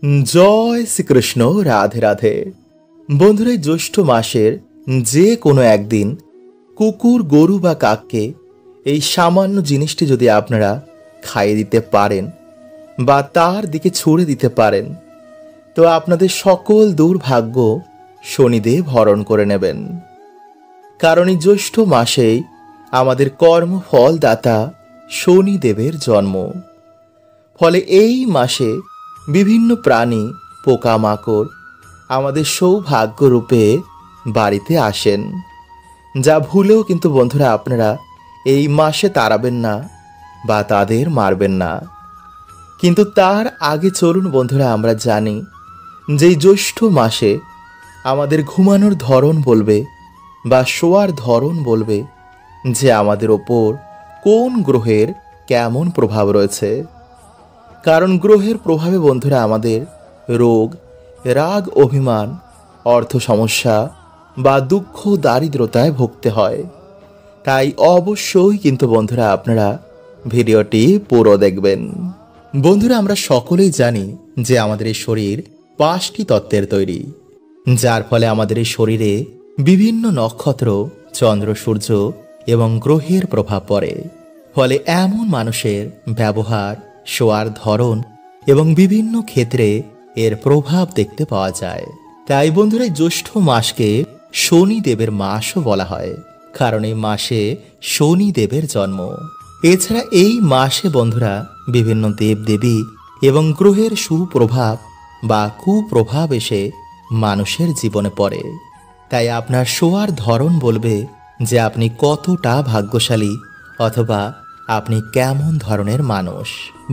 জয় শ্রীকৃষ্ণ। রাধে রাধে। বন্ধুরা, জ্যৈষ্ঠ মাসের যে কোনো একদিন কুকুর, গরু বা কাককে এই সামান্য জিনিসটি যদি আপনারা খাইয়ে দিতে পারেন বা তার দিকে ছুড়ে দিতে পারেন, তো আপনাদের সকল দুর্ভাগ্য শনিদেব হরণ করে নেবেন। কারণ এই জ্যৈষ্ঠ মাসেই আমাদের কর্মফলদাতা শনিদেবের জন্ম। ফলে এই মাসে বিভিন্ন প্রাণী, পোকামাকড় আমাদের সৌভাগ্য রূপে বাড়িতে আসেন, যা ভুলেও কিন্তু বন্ধুরা আপনারা এই মাসে তাড়াবেন না বা তাদের মারবেন না। কিন্তু তার আগে চলুন বন্ধুরা, আমরা জানি যে এই জ্যৈষ্ঠ মাসে আমাদের ঘুমানোর ধরন বলবে বা শোয়ার ধরন বলবে যে আমাদের ওপর কোন গ্রহের কেমন প্রভাব রয়েছে। কারণ গ্রহের প্রভাবে বন্ধুরা আমাদের রোগ, রাগ, অভিমান, অর্থ সমস্যা বা দুঃখ, দারিদ্রতায় ভুগতে হয়। তাই অবশ্যই কিন্তু বন্ধুরা আপনারা ভিডিওটি পুরো দেখবেন। বন্ধুরা, আমরা সকলেই জানি যে আমাদের এই শরীর 5টি তত্ত্বের তৈরি, যার ফলে আমাদের এই শরীরে বিভিন্ন নক্ষত্র, চন্দ্র, সূর্য এবং গ্রহের প্রভাব পড়ে। ফলে এমন মানুষের ব্যবহার, শোয়ার ধরন এবং বিভিন্ন ক্ষেত্রে এর প্রভাব দেখতে পাওয়া যায়। তাই বন্ধুরা, জ্যৈষ্ঠ মাসকে শনিদেবের মাসও বলা হয়, কারণ এই মাসে শনিদেবের জন্ম। এছাড়া এই মাসে বন্ধুরা বিভিন্ন দেবদেবী এবং গ্রহের সুপ্রভাব বা কুপ্রভাব এসে মানুষের জীবনে পড়ে। তাই আপনার শোয়ার ধরন বলবে যে আপনি কতটা ভাগ্যশালী অথবা আপনি কেমন ধরনের মানুষ।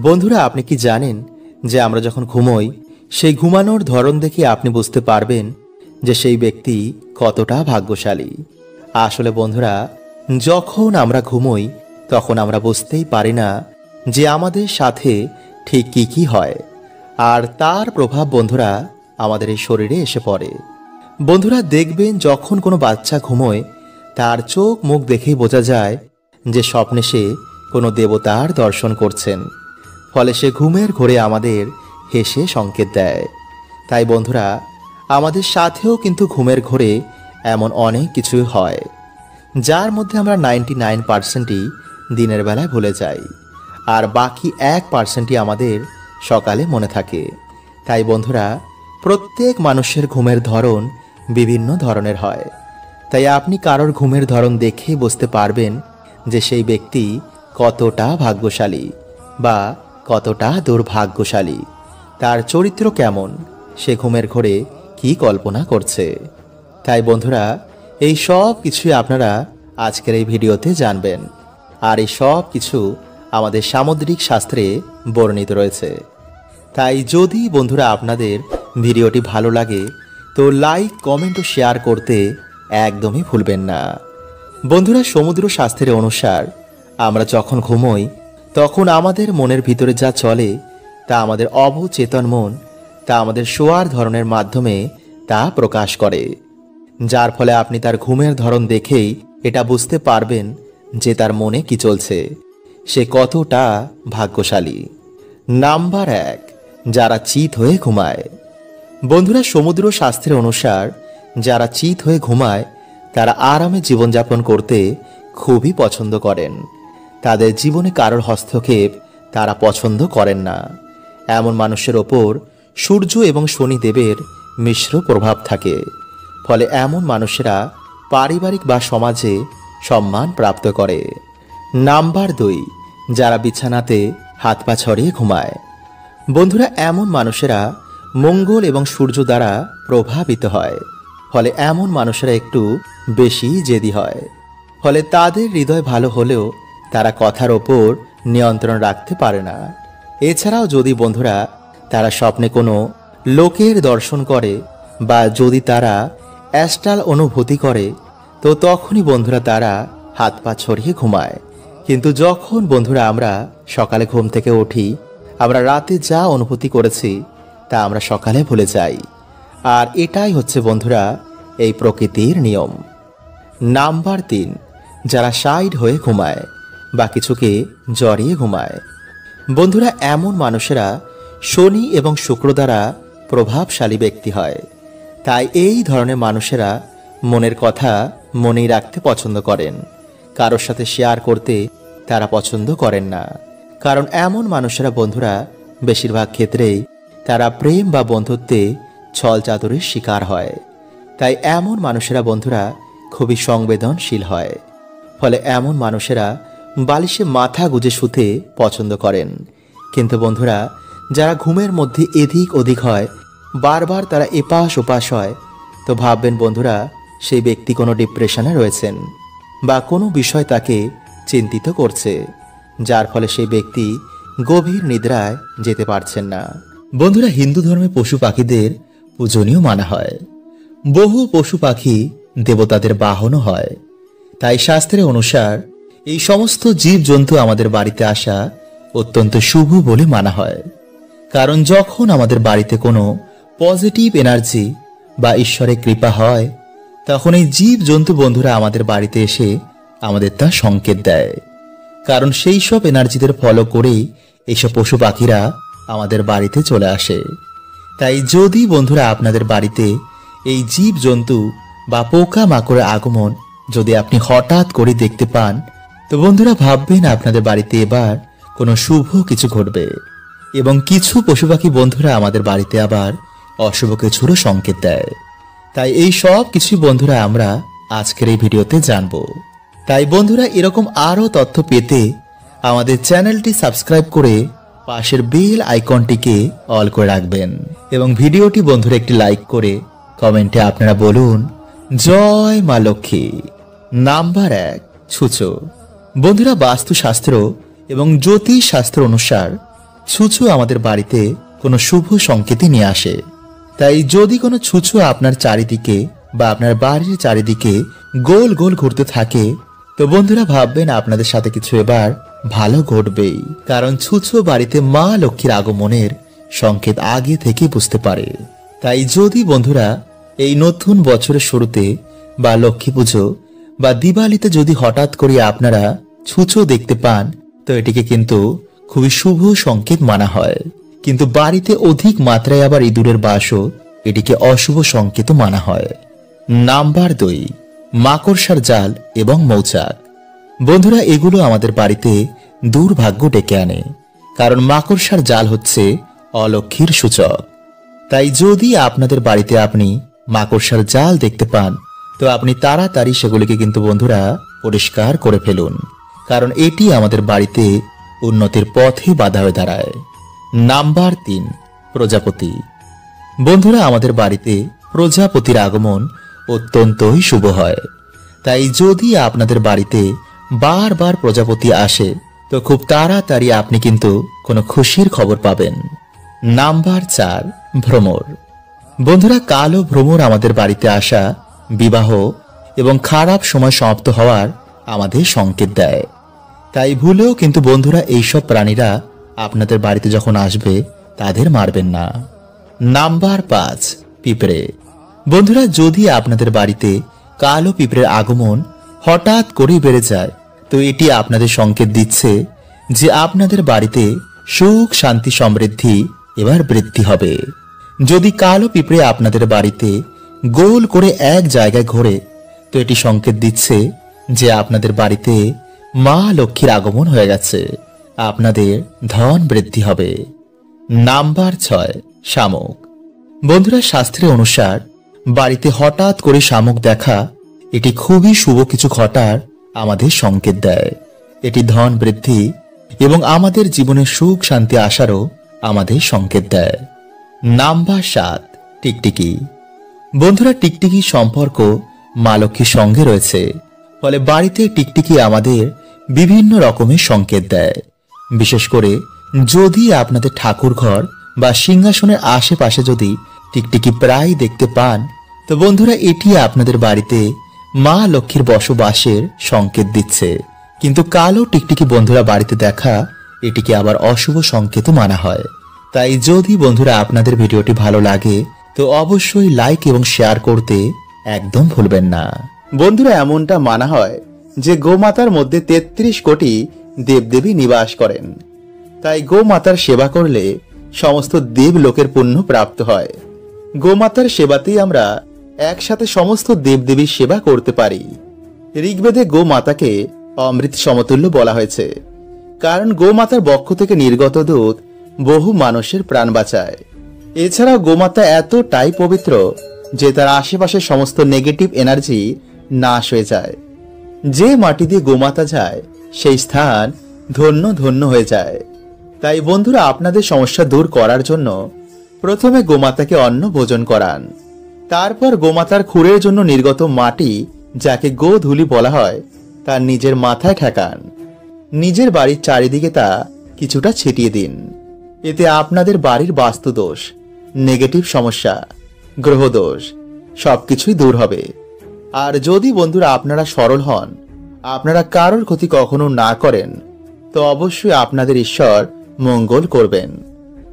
বন্ধুরা, আপনি কি জানেন যে আমরা যখন ঘুমোই, সেই ঘুমানোর ধরন দেখে আপনি বুঝতে পারবেন যে সেই ব্যক্তি কতটা ভাগ্যশালী। আসলে বন্ধুরা, যখন আমরা ঘুমোই তখন আমরা বুঝতেই পারি না যে আমাদের সাথে ঠিক কি কি হয়, আর তার প্রভাব বন্ধুরা আমাদের এই শরীরে এসে পড়ে। বন্ধুরা দেখবেন, যখন কোনো বাচ্চা ঘুমোয় তার চোখ মুখ দেখেই বোঝা যায় যে স্বপ্নে সে কোনো দেবতার দর্শন করছেন। ফলে সে ঘুমের ঘোরে আমাদের হেসে সংকেত দেয়। তাই বন্ধুরা, আমাদের সাথেও কিন্তু ঘুমের ঘোরে এমন অনেক কিছুই হয়, যার মধ্যে আমরা 99%ই দিনের বেলায় ভুলে যাই, আর বাকি 1%ই আমাদের সকালে মনে থাকে। তাই বন্ধুরা, প্রত্যেক মানুষের ঘুমের ধরন বিভিন্ন ধরনের হয়। তাই আপনি কারোর ঘুমের ধরন দেখেই বুঝতে পারবেন যে সেই ব্যক্তি কতটা ভাগ্যশালী বা কতটা দুর্ভাগ্যশালী, তার চরিত্র কেমন, সে ঘুমের ঘোরে কি কল্পনা করছে। তাই বন্ধুরা, এই সব কিছুই আপনারা আজকের এই ভিডিওতে জানবেন, আর এই সব কিছু আমাদের সামুদ্রিক শাস্ত্রে বর্ণিত রয়েছে। তাই যদি বন্ধুরা আপনাদের ভিডিওটি ভালো লাগে তো লাইক, কমেন্ট ও শেয়ার করতে একদমই ভুলবেন না। বন্ধুরা, সমুদ্র শাস্ত্রের অনুসার আমরা যখন ঘুমোই তখন আমাদের মনের ভিতরে যা চলে তা আমাদের অবচেতন মন তা আমাদের শোয়ার ধরনের মাধ্যমে তা প্রকাশ করে, যার ফলে আপনি তার ঘুমের ধরন দেখেই এটা বুঝতে পারবেন যে তার মনে কি চলছে, সে কতটা ভাগ্যশালী। নাম্বার 1, যারা চিত হয়ে ঘুমায়। বন্ধুরা, সমুদ্র শাস্ত্রের অনুসার যারা চিত হয়ে ঘুমায় তারা আরামে জীবনযাপন করতে খুবই পছন্দ করেন। তাদের জীবনে কারোর হস্তক্ষেপ তারা পছন্দ করেন না। এমন মানুষের ওপর সূর্য এবং শনিদেবের মিশ্র প্রভাব থাকে। ফলে এমন মানুষেরা পারিবারিক বা সমাজে সম্মান প্রাপ্ত করে। নাম্বার 2, যারা বিছানাতে হাত পা ছড়িয়ে ঘুমায়। বন্ধুরা, এমন মানুষেরা মঙ্গল এবং সূর্য দ্বারা প্রভাবিত হয়। ফলে এমন মানুষেরা একটু বেশি জেদি হয়। ফলে তাদের হৃদয় ভালো হলেও তারা কথার ওপর নিয়ন্ত্রণ রাখতে পারে না। এছাড়াও যদি বন্ধুরা তারা স্বপ্নে কোনো লোকের দর্শন করে বা যদি তারা অ্যাস্ট্রাল অনুভূতি করে তো তখনই বন্ধুরা তারা হাত পা ছড়িয়ে ঘুমায়। কিন্তু যখন বন্ধুরা আমরা সকালে ঘুম থেকে উঠি, আমরা রাতে যা অনুভূতি করেছি তা আমরা সকালে ভুলে যাই। আর এটাই হচ্ছে বন্ধুরা এই প্রকৃতির নিয়ম। নাম্বার 3, যারা সাইড হয়ে ঘুমায় বা কিছুকে জড়িয়ে ঘুমায়। বন্ধুরা, এমন মানুষেরা শনি এবং শুক্র দ্বারা প্রভাবশালী ব্যক্তি হয়। তাই এই ধরনের মানুষেরা মনের কথা মনেই রাখতে পছন্দ করেন, কারোর সাথে শেয়ার করতে তারা পছন্দ করেন না। কারণ এমন মানুষেরা বন্ধুরা বেশিরভাগ ক্ষেত্রেই তারা প্রেম বা বন্ধুত্বে ছল চাতুরির শিকার হয়। তাই এমন মানুষেরা বন্ধুরা খুবই সংবেদনশীল হয়। ফলে এমন মানুষেরা বালিশে মাথা গুজে শুতে পছন্দ করেন। কিন্তু বন্ধুরা যারা ঘুমের মধ্যে এদিক ওদিক হয়, বারবার তারা এপাশ ওপাশ হয়, তো ভাববেন বন্ধুরা সেই ব্যক্তি কোনো ডিপ্রেশনে রয়েছেন বা কোনো বিষয় তাকে চিন্তিত করছে, যার ফলে সেই ব্যক্তি গভীর নিদ্রায় যেতে পারছেন না। বন্ধুরা হিন্দু ধর্মে পশু পাখিদের পূজনীয় মানা হয়। বহু পশু পাখি দেবতাদের বাহনও হয়। তাই শাস্ত্রের অনুসার এই সমস্ত জীবজন্তু আমাদের বাড়িতে আসা অত্যন্ত শুভ বলে মানা হয়। কারণ যখন আমাদের বাড়িতে কোনো পজিটিভ এনার্জি বা ঈশ্বরের কৃপা হয়, তখন এই জীবজন্তু বন্ধুরা আমাদের বাড়িতে এসে আমাদের তা সংকেত দেয়। কারণ সেই সব এনার্জিদের ফলো করেই এইসব পশু পাখিরা আমাদের বাড়িতে চলে আসে। তাই যদি বন্ধুরা আপনাদের বাড়িতে এই জীবজন্তু বা পোকা মাকড়ের আগমন যদি আপনি হঠাৎ করে দেখতে পান, তো বন্ধুরা ভাববেন আপনাদের বাড়িতে এবার কোনো শুভ কিছু ঘটবে। এবং কিছু পশু পাখি বন্ধুরা আমাদের বাড়িতে আবার অশুভ কিছুরও সংকেত দেয়। তাই এই সব কিছুই বন্ধুরা আমরা আজকের এই ভিডিওতে জানব। তাই বন্ধুরা এরকম আরও তথ্য পেতে আমাদের চ্যানেলটি সাবস্ক্রাইব করে পাশের বেল আইকনটিকে অল করে রাখবেন এবং ভিডিওটি বন্ধুরা একটি লাইক করে কমেন্টে আপনারা বলুন জয় মা লক্ষ্মী। নাম্বার 1, ছুঁচো। বন্ধুরা বাস্তুশাস্ত্র এবং জ্যোতিষ শাস্ত্র অনুসার ছুঁচো আমাদের বাড়িতে কোনো শুভ সংকেতই নিয়ে আসে। তাই যদি কোনো ছুঁচো আপনার চারিদিকে বা আপনার বাড়ির চারিদিকে গোল গোল ঘুরতে থাকে, তো বন্ধুরা ভাববেন আপনাদের সাথে কিছু এবার ভালো ঘটবেই। কারণ ছুঁচো বাড়িতে মা লক্ষ্মীর আগমনের সংকেত আগে থেকে বুঝতে পারে। তাই যদি বন্ধুরা এই নতুন বছরের শুরুতে বা লক্ষ্মী পুজো বা দিওয়ালিতে যদি হঠাৎ করে আপনারা ছুঁচো দেখতে পান, তো এটিকে কিন্তু খুবই শুভ সংকেত মানা হয়। কিন্তু বাড়িতে অধিক মাত্রায় আবার ইঁদুরের বাসও এটিকে অশুভ সংকেত মানা হয়। নাম্বার 2, মাকড়সার জাল এবং মৌচাক। বন্ধুরা এগুলো আমাদের বাড়িতে দুর্ভাগ্য ডেকে আনে। কারণ মাকড়সার জাল হচ্ছে অলক্ষ্মীর সূচক। তাই যদি আপনাদের বাড়িতে আপনি মাকড়সার জাল দেখতে পান, তো আপনি তাড়াতাড়ি সেগুলিকে কিন্তু বন্ধুরা পরিষ্কার করে ফেলুন। কারণ এটি আমাদের বাড়িতে উন্নতির পথে বাধা হয়ে দাঁড়ায়। নাম্বার 3, প্রজাপতি। বন্ধুরা আমাদের বাড়িতে প্রজাপতির আগমন অত্যন্তই শুভ হয়। তাই যদি আপনাদের বাড়িতে বারবার প্রজাপতি আসে, তো খুব তাড়াতাড়ি আপনি কিন্তু কোনো খুশির খবর পাবেন। নাম্বার 4, ভ্রমর। বন্ধুরা কালো ভ্রমর আমাদের বাড়িতে আসা বিবাহ এবং খারাপ সময় সমাপ্ত হওয়ার আমাদের সংকেত দেয়। তাই ভুলেও কিন্তু বন্ধুরা এইসব প্রাণীরা আপনাদের বাড়িতে যখন আসবে তাদের মারবেন না। নাম্বার 5, পিঁপড়ে। বন্ধুরা যদি আপনাদের বাড়িতে কালো পিঁপড়ের আগমন হঠাৎ করেই বেড়ে যায়, তো এটি আপনাদের সংকেত দিচ্ছে যে আপনাদের বাড়িতে সুখ শান্তি সমৃদ্ধি এবার বৃদ্ধি হবে। যদি কালো পিঁপড়ে আপনাদের বাড়িতে গোল করে এক জায়গায় ঘোরে, তো এটি সংকেত দিচ্ছে যে আপনাদের বাড়িতে মা লক্ষ্মীর আগমন হয়ে গেছে, আপনাদের ধন বৃদ্ধি হবে। নাম্বার 6, শামুক। বন্ধুরা শাস্ত্রের অনুসার বাড়িতে হঠাৎ করে শামুক দেখা এটি খুবই শুভ কিছু ঘটার আমাদের সংকেত দেয়। এটি ধন বৃদ্ধি এবং আমাদের জীবনে সুখ শান্তি আসারও আমাদের সংকেত দেয়। নাম্বার 7, টিকটিকি। বন্ধুরা টিকটিকি সম্পর্ক মা লক্ষ্মীর সঙ্গে রয়েছে। ফলে বাড়িতে টিকটিকি আমাদের বিভিন্ন রকমের সংকেত দেয়। বিশেষ করে যদি আপনাদের ঠাকুর ঘর বা সিংহাসনের আশেপাশে যদি টিকটিকি প্রায় দেখতে পান, তো বন্ধুরা এটি আপনাদের বাড়িতে মা লক্ষ্মীর বসবাসের সংকেত দিচ্ছে। কিন্তু কালো টিকটিকি বন্ধুরা বাড়িতে দেখা এটিকে আবার অশুভ সংকেত মানা হয়। তাই যদি বন্ধুরা আপনাদের ভিডিওটি ভালো লাগে, তো অবশ্যই লাইক এবং শেয়ার করতে একদম ভুলবেন না। বন্ধুরা এমনটা মানা হয় যে গোমাতার মধ্যে 33 কোটি দেবদেবী নিবাস করেন। তাই গোমাতার সেবা করলে সমস্ত দেব লোকের পুণ্য প্রাপ্ত হয়। গোমাতার সেবাতেই আমরা একসাথে সমস্ত দেবদেবীর সেবা করতে পারি। ঋগ্বেদে গোমাতাকে অমৃত সমতুল্য বলা হয়েছে, কারণ গোমাতার বক্ষ থেকে নির্গত দুধ বহু মানুষের প্রাণ বাঁচায়। এছাড়াও গোমাতা এতটাই পবিত্র যে তার আশেপাশের সমস্ত নেগেটিভ এনার্জি নাশ হয়ে যায়। যে মাটি দিয়ে গোমাতা যায় সেই স্থান ধন্য ধন্য হয়ে যায়। তাই বন্ধুরা, আপনাদের সমস্যা দূর করার জন্য প্রথমে গোমাতাকে অন্ন ভোজন করান, তারপর গোমাতার খুরের জন্য নির্গত মাটি, যাকে গোধূলি বলা হয়, তার নিজের মাথায় ঠেকান। নিজের বাড়ির চারিদিকে তা কিছুটা ছিটিয়ে দিন। এতে আপনাদের বাড়ির বাস্তুদোষ, নেগেটিভ সমস্যা, গ্রহদোষ সবকিছুই দূর হবে। আর যদি বন্ধুরা আপনারা সরল হন, আপনারা কারোর ক্ষতি কখনো না করেন, তো অবশ্যই আপনাদের ঈশ্বর মঙ্গল করবেন।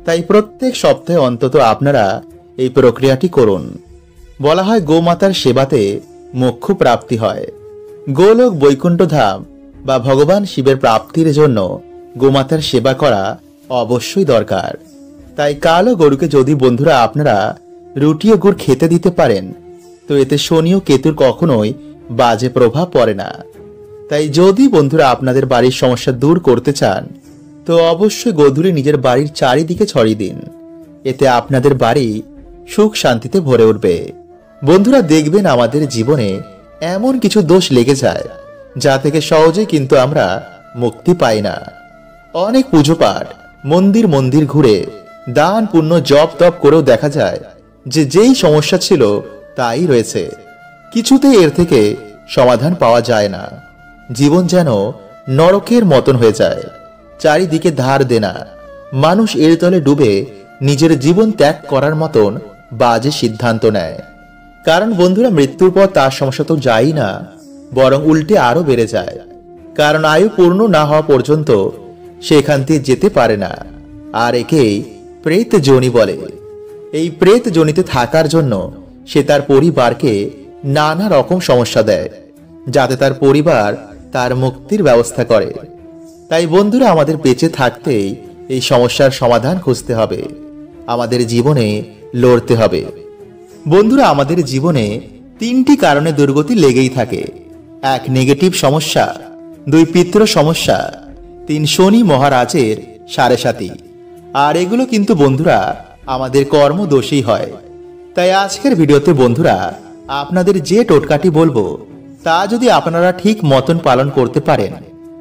তাই প্রত্যেক সপ্তাহে অন্তত আপনারা এই প্রক্রিয়াটি করুন। বলা হয় গোমাতার সেবাতে মোক্ষ প্রাপ্তি হয়। গোলোক বৈকুণ্ঠ ধাম বা ভগবান শিবের প্রাপ্তির জন্য গোমাতার সেবা করা অবশ্যই দরকার। তাই কালো গরুকে যদি বন্ধুরা আপনারা রুটি ও গুড় খেতে দিতে পারেন, তো এতে শনি ও কেতুর কখনোই বাজে প্রভাব পড়ে না। তাই যদি বন্ধুরা আপনাদের বাড়ির সমস্যা দূর করতে চান, তো অবশ্যই গোধূলি নিজের বাড়ির চারিদিকে ছড়িয়ে দিন। এতে আপনাদের বাড়ি সুখ শান্তিতে ভরে উঠবে। বন্ধুরা, দেখবেন আমাদের জীবনে এমন কিছু দোষ লেগে যায় যা থেকে সহজে কিন্তু আমরা মুক্তি পাই না। অনেক পুজো পাঠ, মন্দির মন্দির ঘুরে দান পুণ্য জপ তপ করেও দেখা যায় যে যেই সমস্যা ছিল তাই রয়েছে, কিছুতেই এর থেকে সমাধান পাওয়া যায় না। জীবন যেন নরকের মতন হয়ে যায়, চারিদিকে ধার দেনা, মানুষ এর তলে ডুবে নিজের জীবন ত্যাগ করার মতন বাজে সিদ্ধান্ত নেয়। কারণ বন্ধুরা, মৃত্যুর পর তার সমস্যা তো যায় না, বরং উল্টে আরো বেড়ে যায়। কারণ আয়ু পূর্ণ না হওয়া পর্যন্ত সেখান থেকে যেতে পারে না। আর একেই প্রেত যোনি বলে। এই প্রেত যোনিতে থাকার জন্য সে তার পরিবারকে নানা রকম সমস্যা দেয়, যাতে তার পরিবার তার মুক্তির ব্যবস্থা করে। তাই বন্ধুরা, আমাদের বেঁচে থাকতেই এই সমস্যার সমাধান খুঁজতে হবে, আমাদের জীবনে লড়তে হবে। বন্ধুরা, আমাদের জীবনে তিনটি কারণে দুর্গতি লেগেই থাকে। 1, নেগেটিভ সমস্যা, 2, পিতৃ সমস্যা, 3, শনি মহারাজের সাড়ে সাতি। আর এগুলো কিন্তু বন্ধুরা আমাদের কর্মদোষেই হয়। তাই আজকের ভিডিওতে বন্ধুরা আপনাদের যে টোটকাটি বলবো তা যদি আপনারা ঠিক মতন পালন করতে পারেন,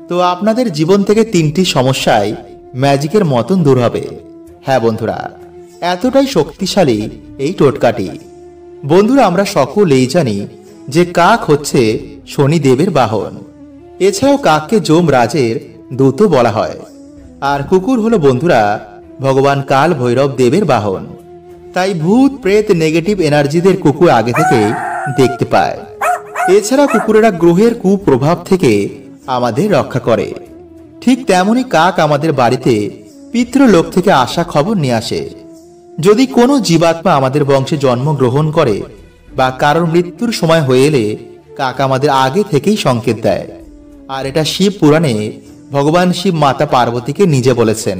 তো আপনাদের জীবন থেকে 3টি সমস্যাই ম্যাজিকের মতন দূর হবে। হ্যাঁ বন্ধুরা, এতটাই শক্তিশালী এই টোটকাটি। বন্ধুরা, আমরা সকলেই জানি যে কাক হচ্ছে শনিদেবের বাহন। এছাড়াও কাককে যমরাজের দূত বলা হয়। আর কুকুর হলো বন্ধুরা ভগবান কাল ভৈরব দেবের বাহন। তাই ভূত প্রেত নেগেটিভ এনার্জিদের কুকুর আগে থেকে দেখতে পায়। এছাড়া কুকুরেরা গ্রহের কুপ্রভাব থেকে আমাদের রক্ষা করে। ঠিক তেমনি কাক আমাদের বাড়িতে পিতৃলোক থেকে আসা খবর নিয়ে আসে। যদি কোনো জীবাত্মা আমাদের বংশে জন্মগ্রহণ করে বা কারোর মৃত্যুর সময় হয়ে এলে কাক আমাদের আগে থেকেই সংকেত দেয়। আর এটা শিব পুরাণে ভগবান শিব মাতা পার্বতীকে নিজে বলেছেন।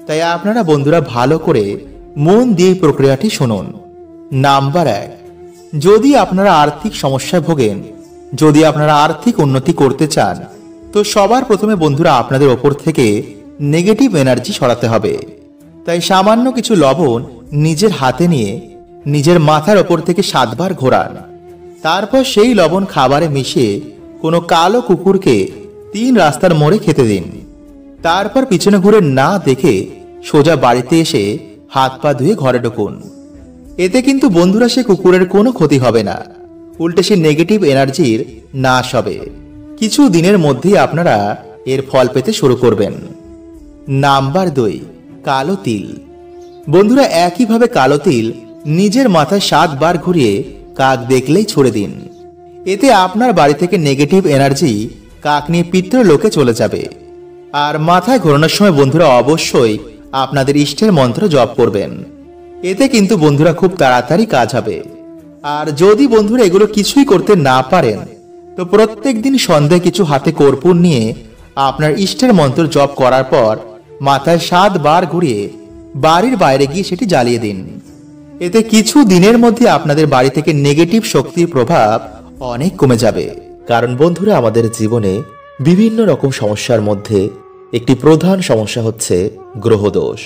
তাই আপনারা বন্ধুরা ভালো করে মন দিয়ে প্রক্রিয়াটি শুনুন। নাম্বার 1, যদি আপনারা আর্থিক সমস্যায় ভোগেন, যদি আপনারা আর্থিক উন্নতি করতে চান, তো সবার প্রথমে বন্ধুরা আপনাদের ওপর থেকে নেগেটিভ এনার্জি সরাতে হবে। তাই সামান্য কিছু লবণ নিজের হাতে নিয়ে নিজের মাথার ওপর থেকে 7 বার ঘোরান। তারপর সেই লবণ খাবারে মিশিয়ে কোনো কালো কুকুরকে 3 রাস্তার মোড়ে খেতে দিন। তারপর পিছনে ঘুরে না দেখে সোজা বাড়িতে এসে হাত পা ধুয়ে ঘরে ঢুকুন। এতে কিন্তু বন্ধুরা সে কুকুরের কোনো ক্ষতি হবে না, উল্টে সে নেগেটিভ এনার্জির নাশ হবে। কিছু দিনের মধ্যেই আপনারা এর ফল পেতে শুরু করবেন। নাম্বার 2, কালো তিল। বন্ধুরা একইভাবে কালো তিল নিজের মাথায় 7 বার ঘুরিয়ে কাক দেখলেই ছুড়ে দিন। এতে আপনার বাড়ি থেকে নেগেটিভ এনার্জি কাক নিয়ে পিতৃলোকে চলে যাবে। আর মাথায় ঘোরানোর সময় বন্ধুরা অবশ্যই আপনাদের ইষ্টের মন্ত্র জপ করবেন। এতে কিন্তু বন্ধুরা খুব তাড়াতাড়ি কাজ হবে। আর যদি বন্ধুরা এগুলো কিছুই করতে না পারেন, তো প্রত্যেক দিন সন্ধ্যায় কিছু হাতে কর্পূর নিয়ে আপনার ইষ্টের মন্ত্র জপ করার পর মাথায় 7 বার ঘুরিয়ে বাড়ির বাইরে গিয়ে সেটি জ্বালিয়ে দিন। এতে কিছু দিনের মধ্যে আপনাদের বাড়ি থেকে নেগেটিভ শক্তির প্রভাব অনেক কমে যাবে। কারণ বন্ধুরা, আমাদের জীবনে বিভিন্ন রকম সমস্যার মধ্যে একটি প্রধান সমস্যা হচ্ছে গ্রহদোষ।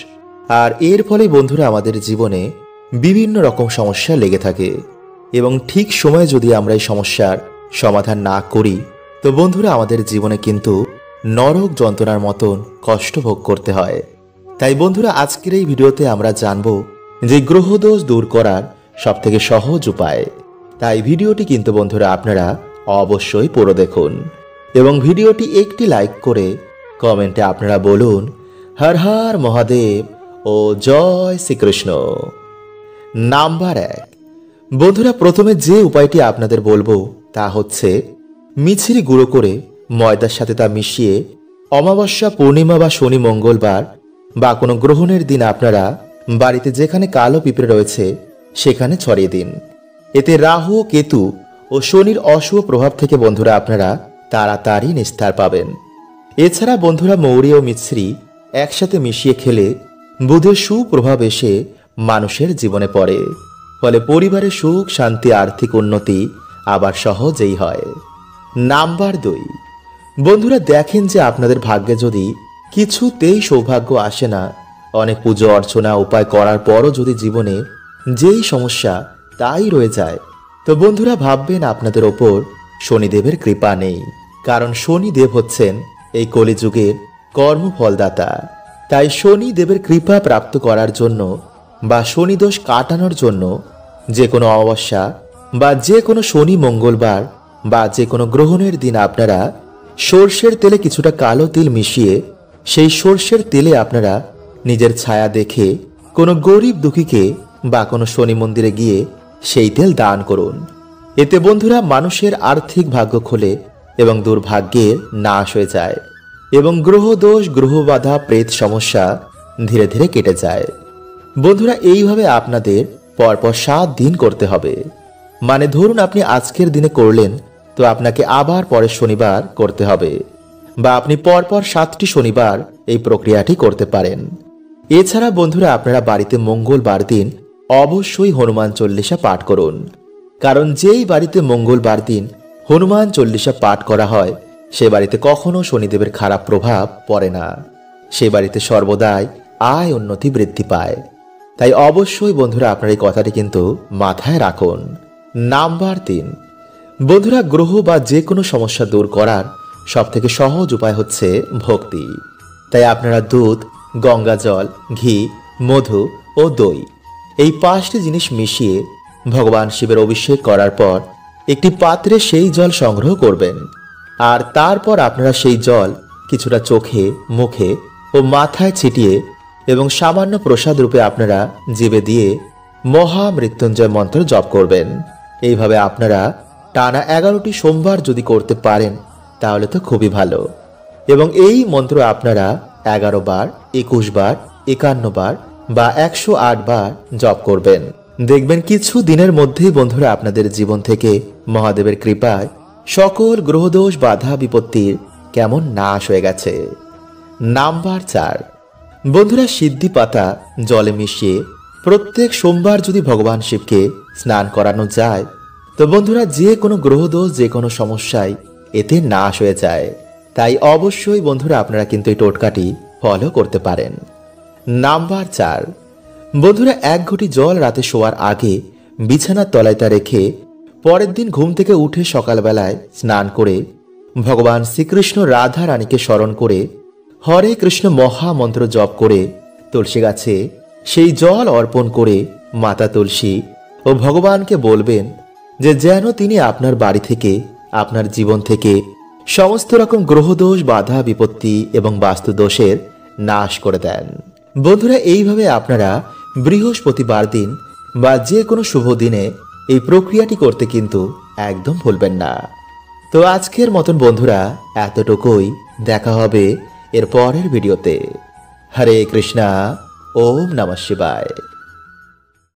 আর এর ফলে বন্ধুরা আমাদের জীবনে বিভিন্ন রকম সমস্যা লেগে থাকে, এবং ঠিক সময়ে যদি আমরা এই সমস্যার সমাধান না করি তো বন্ধুরা আমাদের জীবনে কিন্তু নরক যন্ত্রণার মতন কষ্ট ভোগ করতে হয়। তাই বন্ধুরা, আজকের এই ভিডিওতে আমরা জানব যে গ্রহদোষ দূর করার সবথেকে সহজ উপায়। তাই ভিডিওটি কিন্তু বন্ধুরা আপনারা অবশ্যই পুরো দেখুন, এবং ভিডিওটি একটি লাইক করে কমেন্টে আপনারা বলুন হর হর মহাদেব ও জয় শ্রীকৃষ্ণ। নাম্বার 1, বন্ধুরা প্রথমে যে উপায়টি আপনাদের বলবো তা হচ্ছে মিছরি গুঁড়ো করে ময়দার সাথে তা মিশিয়ে অমাবস্যা, পূর্ণিমা বা শনি, মঙ্গলবার বা কোনো গ্রহণের দিন আপনারা বাড়িতে যেখানে কালো পিঁপড়ে রয়েছে সেখানে ছড়িয়ে দিন। এতে রাহু, কেতু ও শনির অশুভ প্রভাব থেকে বন্ধুরা আপনারা তাড়াতাড়ি নিস্তার পাবেন। এছাড়া বন্ধুরা মৌরি ও মিছরি একসাথে মিশিয়ে খেলে বুধের সুপ্রভাব এসে মানুষের জীবনে পড়ে, ফলে পরিবারের সুখ, শান্তি, আর্থিক উন্নতি আবার সহজেই হয়। নাম্বার 2, বন্ধুরা দেখেন যে আপনাদের ভাগ্যে যদি কিছুতেই সৌভাগ্য আসে না, অনেক পুজো অর্চনা উপায় করার পরও যদি জীবনে যেই সমস্যা তাই রয়ে যায়, তো বন্ধুরা ভাববেন আপনাদের ওপর শনিদেবের কৃপা নেই। কারণ শনিদেব হচ্ছেন এই কলিযুগের কর্মফলদাতা। তাই শনিদেবের কৃপা প্রাপ্ত করার জন্য বা শনিদোষ কাটানোর জন্য যে কোনো অমাবস্যা বা যে কোনো শনি, মঙ্গলবার বা যে কোনো গ্রহণের দিন আপনারা সর্ষের তেলে কিছুটা কালো তিল মিশিয়ে সেই সর্ষের তেলে আপনারা নিজের ছায়া দেখে কোনো গরিব দুঃখীকে বা কোনো শনি মন্দিরে গিয়ে সেই তেল দান করুন। এতে বন্ধুরা মানুষের আর্থিক ভাগ্য খোলে এবং দুর্ভাগ্যের নাশ হয়ে যায়, এবং গ্রহদোষ, গ্রহবাধা, প্রেত সমস্যা ধীরে ধীরে কেটে যায়। বন্ধুরা এইভাবে আপনাদের পরপর 7 দিন করতে হবে। মানে ধরুন আপনি আজকের দিনে করলেন, তো আপনাকে আবার পরের শনিবার করতে হবে, বা আপনি পরপর 7টি শনিবার এই প্রক্রিয়াটি করতে পারেন। এছাড়া বন্ধুরা আপনারা বাড়িতে মঙ্গলবার দিন অবশ্যই হনুমান চল্লিশা পাঠ করুন। কারণ যেই বাড়িতে মঙ্গলবার দিন হনুমান চল্লিশা পাঠ করা হয় সে বাড়িতে কখনো শনিদেবের খারাপ প্রভাব পড়ে না, সে বাড়িতে সর্বদাই আয় উন্নতি বৃদ্ধি পায়। তাই অবশ্যই বন্ধুরা আপনার এই কথাটি কিন্তু মাথায় রাখুন। নাম্বার 3, বন্ধুরা গ্রহ বা যে কোনো সমস্যা দূর করার সবথেকে সহজ উপায় হচ্ছে ভক্তি। তাই আপনারা দুধ, গঙ্গা জল, ঘি, মধু ও দই এই 5টি জিনিস মিশিয়ে ভগবান শিবের অভিষেক করার পর একটি পাত্রে সেই জল সংগ্রহ করবেন। আর তারপর আপনারা সেই জল কিছুটা চোখে, মুখে ও মাথায় ছিটিয়ে এবং সামান্য প্রসাদ রূপে আপনারা জিভে দিয়ে মহামৃত্যুঞ্জয় মন্ত্র জপ করবেন। এইভাবে আপনারা টানা 11টি সোমবার যদি করতে পারেন তাহলে তো খুবই ভালো। এবং এই মন্ত্র আপনারা 11 বার, 21 বার, 51 বার বা 108 বার জপ করবেন। দেখবেন কিছু দিনের মধ্যেই বন্ধুরা আপনাদের জীবন থেকে মহাদেবের কৃপায় সকল গ্রহদোষ, বাধা, বিপত্তির কেমন নাশ হয়ে গেছে। নাম্বার 4, বন্ধুরা সিদ্ধি পাতা জলে মিশিয়ে প্রত্যেক সোমবার যদি ভগবান শিবকে স্নান করানো যায় তো বন্ধুরা যে কোনো গ্রহদোষ, যে কোনো সমস্যায় এতে নাশ হয়ে যায়। তাই অবশ্যই বন্ধুরা আপনারা কিন্তু এই টোটকাটি ফলো করতে পারেন। নাম্বার 4, বন্ধুরা 1 ঘটি জল রাতে শোয়ার আগে বিছানার তলায় তা রেখে পরের দিন ঘুম থেকে উঠে সকালবেলায় স্নান করে ভগবান শ্রীকৃষ্ণ, রাধা রানীকে স্মরণ করে হরে কৃষ্ণ মহামন্ত্র জপ করে তুলসী গাছে সেই জল অর্পণ করে মাতা তুলসী ও ভগবানকে বলবেন যে যেন তিনি আপনার বাড়ি থেকে, আপনার জীবন থেকে সমস্ত রকম গ্রহদোষ, বাধা, বিপত্তি এবং বাস্তুদোষের নাশ করে দেন। বন্ধুরা এইভাবে আপনারা বৃহস্পতিবার দিন বা যে কোনো শুভ দিনে এই প্রক্রিয়াটি করতে কিন্তু একদম ভুলবেন না। তো আজকের মতন বন্ধুরা এতটুকুই, দেখা হবে এর পরের ভিডিওতে। হরে কৃষ্ণা, ওম নমঃ শিবায়।